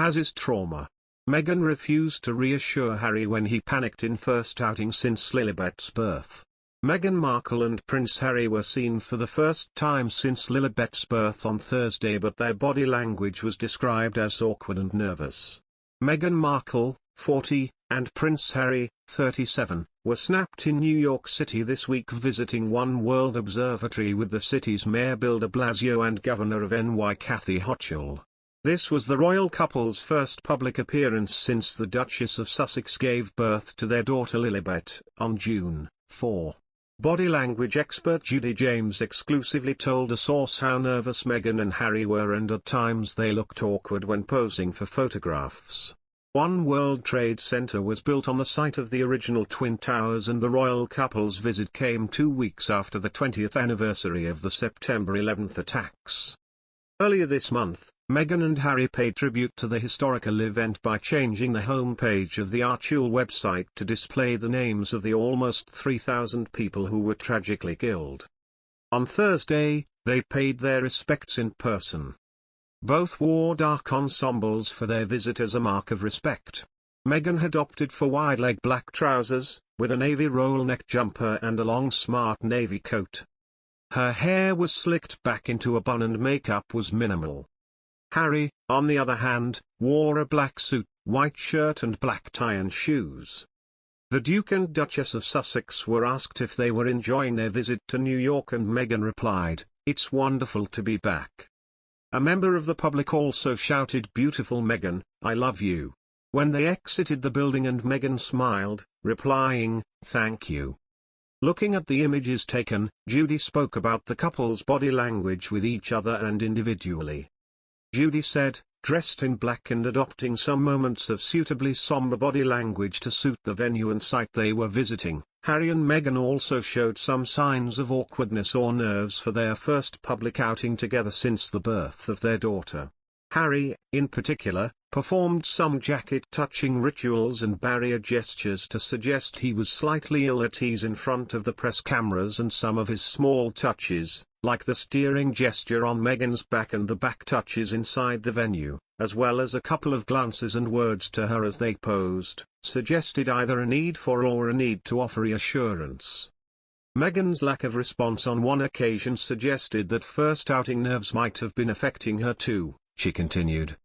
HAZ'S trauma. Meghan refused to reassure Harry when he panicked in first outing since Lilibet's birth. Meghan Markle and Prince Harry were seen for the first time since Lilibet's birth on Thursday, but their body language was described as awkward and nervous. Meghan Markle, 40, and Prince Harry, 37, were snapped in New York City this week visiting One World Observatory with the city's Mayor Bill de Blasio and Governor of NY Kathy Hochul. This was the royal couple's first public appearance since the Duchess of Sussex gave birth to their daughter Lilibet on June 4. Body language expert Judy James exclusively told a source how nervous Meghan and Harry were, and at times they looked awkward when posing for photographs. One World Trade Center was built on the site of the original Twin Towers, and the royal couple's visit came 2 weeks after the 20th anniversary of the September 11 attacks. Earlier this month, Meghan and Harry paid tribute to the historical event by changing the homepage of the Archie website to display the names of the almost 3,000 people who were tragically killed. On Thursday, they paid their respects in person. Both wore dark ensembles for their visit as a mark of respect. Meghan had opted for wide-leg black trousers, with a navy roll-neck jumper and a long smart navy coat. Her hair was slicked back into a bun and makeup was minimal. Harry, on the other hand, wore a black suit, white shirt and black tie and shoes. The Duke and Duchess of Sussex were asked if they were enjoying their visit to New York, and Meghan replied, "It's wonderful to be back." A member of the public also shouted, "Beautiful Meghan, I love you," when they exited the building, and Meghan smiled, replying, "Thank you." Looking at the images taken, Judy spoke about the couple's body language with each other and individually. Judy said, dressed in black and adopting some moments of suitably somber body language to suit the venue and site they were visiting, Harry and Meghan also showed some signs of awkwardness or nerves for their first public outing together since the birth of their daughter. Harry, in particular, performed some jacket-touching rituals and barrier gestures to suggest he was slightly ill at ease in front of the press cameras, and some of his small touches, like the steering gesture on Meghan's back and the back touches inside the venue, as well as a couple of glances and words to her as they posed, suggested either a need for or a need to offer reassurance. Meghan's lack of response on one occasion suggested that first outing nerves might have been affecting her too, she continued.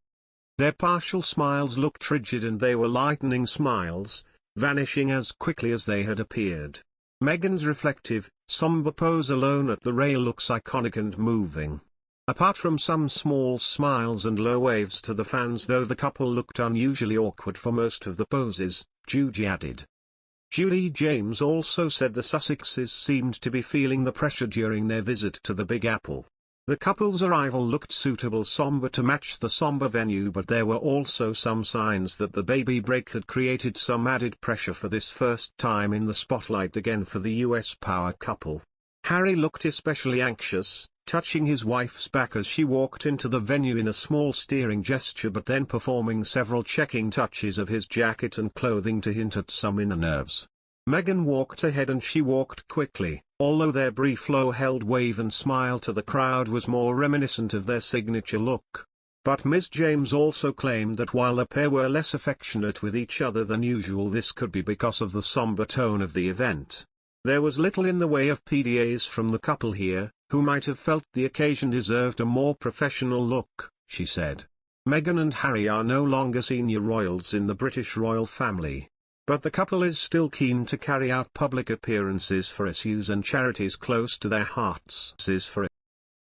Their partial smiles looked rigid, and they were lightening smiles, vanishing as quickly as they had appeared. Meghan's reflective, somber pose alone at the rail looks iconic and moving. Apart from some small smiles and low waves to the fans, though, the couple looked unusually awkward for most of the poses, Judy added. Judy James also said the Sussexes seemed to be feeling the pressure during their visit to the Big Apple. The couple's arrival looked suitable somber to match the somber venue, but there were also some signs that the baby break had created some added pressure for this first time in the spotlight again for the US power couple. Harry looked especially anxious, touching his wife's back as she walked into the venue in a small steering gesture, but then performing several checking touches of his jacket and clothing to hint at some inner nerves. Meghan walked ahead, and she walked quickly, although their brief low-held wave and smile to the crowd was more reminiscent of their signature look. But Ms. James also claimed that while the pair were less affectionate with each other than usual, this could be because of the somber tone of the event. There was little in the way of PDAs from the couple here, who might have felt the occasion deserved a more professional look, she said. Meghan and Harry are no longer senior royals in the British royal family. But the couple is still keen to carry out public appearances for issues and charities close to their hearts.